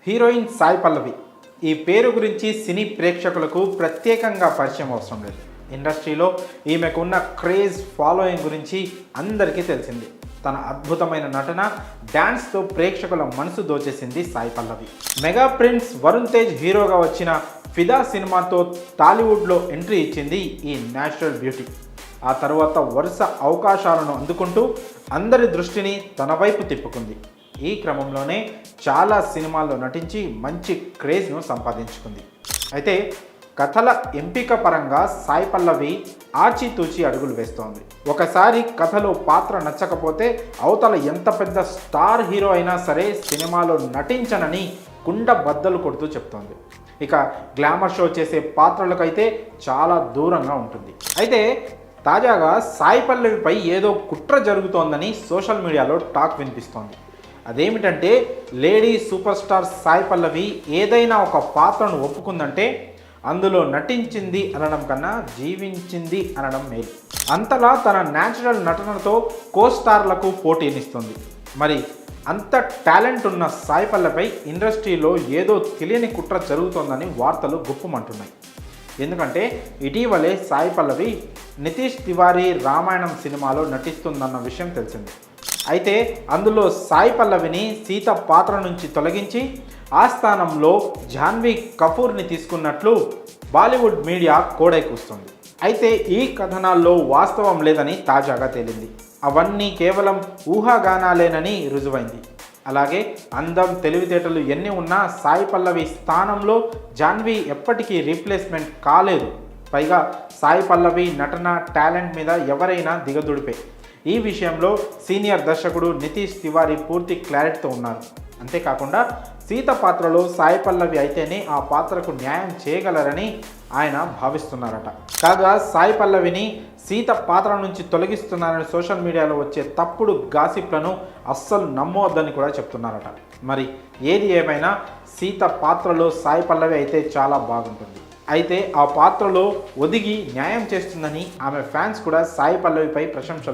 Heroine Sai Pallavi ఈ పేరు గురించి సినీ ప్రేక్షకులకు ప్రత్యేకంగా పరిచయం అవసరం లేదు. ఇండస్ట్రీలో ఈమెకున్న క్రేజ్ ఫాలోయింగ్ గురించి అందరికీ తెలిసింది. తన అద్భుతమైన నటన, డ్యాన్స్తో ప్రేక్షకుల మనసు దోచేసింది సాయి పల్లవి. మెగా ప్రిన్స్ వరుణ్ తేజ్ హీరోగా వచ్చిన ఫిదా సినిమాతో టాలీవుడ్లో ఎంట్రీ ఇచ్చింది ఈ నేచురల్ బ్యూటీ. ఆ తర్వాత వరుస అవకాశాలను అందుకుంటూ అందరి దృష్టిని తన వైపు తిప్పుకుంది. ఈ క్రమంలోనే చాలా సినిమాల్లో నటించి మంచి క్రేజ్ను సంపాదించుకుంది. అయితే కథల ఎంపిక పరంగా సాయి పల్లవి ఆచితూచి అడుగులు వేస్తోంది. ఒకసారి కథలో పాత్ర నచ్చకపోతే అవతల ఎంత పెద్ద స్టార్ హీరో అయినా సరే సినిమాలో నటించనని కుండ బద్దలు కొడుతూ చెప్తోంది. ఇక గ్లామర్ షో చేసే పాత్రలకైతే చాలా దూరంగా ఉంటుంది. అయితే తాజాగా సాయి పల్లవిపై ఏదో కుట్ర జరుగుతోందని సోషల్ మీడియాలో టాక్ వినిపిస్తోంది. అదేమిటంటే lady super star Sai Pallavi ఏదైనా ఒక పాత్రను ఒప్పుకుందంటే అందులో నటించింది అనడం కన్నా జీవించింది అనడం మేలు. అంతలా తన న్యాచురల్ నటనతో కో స్టార్లకు పోటీనిస్తుంది. మరి అంత టాలెంట్ ఉన్న సాయి పల్లవిపై ఇండస్ట్రీలో ఏదో తెలియని కుట్ర జరుగుతోందని వార్తలు గుప్పుమంటున్నాయి. ఎందుకంటే ఇటీవలే సాయి పల్లవి నితీష్ తివారీ రామాయణం సినిమాలో నటిస్తుందన్న విషయం తెలిసింది. అయితే అందులో సాయి పల్లవిని సీత పాత్ర నుంచి తొలగించి ఆ స్థానంలో జాన్వీ కపూర్ని తీసుకున్నట్లు బాలీవుడ్ మీడియా కోడై కూస్తుంది. అయితే ఈ కథనాల్లో వాస్తవం లేదని తాజాగా తేలింది. అవన్నీ కేవలం ఊహాగానాలేనని రుజువైంది. అలాగే అందం, తెలివితేటలు ఎన్ని ఉన్నా సాయి పల్లవి స్థానంలో జాన్వీ ఎప్పటికీ రీప్లేస్మెంట్ కాలేదు. పైగా సాయి పల్లవి నటన, టాలెంట్ మీద ఎవరైనా దిగదుడిపే. ఈ విషయంలో సీనియర్ దర్శకుడు నితీష్ తివారీ పూర్తి క్లారిటీతో ఉన్నారు. అంతేకాకుండా సీత పాత్రలో సాయి పల్లవి అయితేనే ఆ పాత్రకు న్యాయం చేయగలరని ఆయన భావిస్తున్నారట. కాగా సాయి పల్లవిని సీత పాత్ర నుంచి తొలగిస్తున్నారని సోషల్ మీడియాలో వచ్చే తప్పుడు గాసిప్లను అస్సలు నమ్మవద్దని కూడా చెప్తున్నారట. మరి ఏది ఏమైనా సీత పాత్రలో సాయి పల్లవి అయితే చాలా బాగుంటుంది. అయితే ఆ పాత్రలో ఒదిగి న్యాయం చేస్తుందని ఆమె ఫ్యాన్స్ కూడా సాయి పల్లవిపై ప్రశంసలు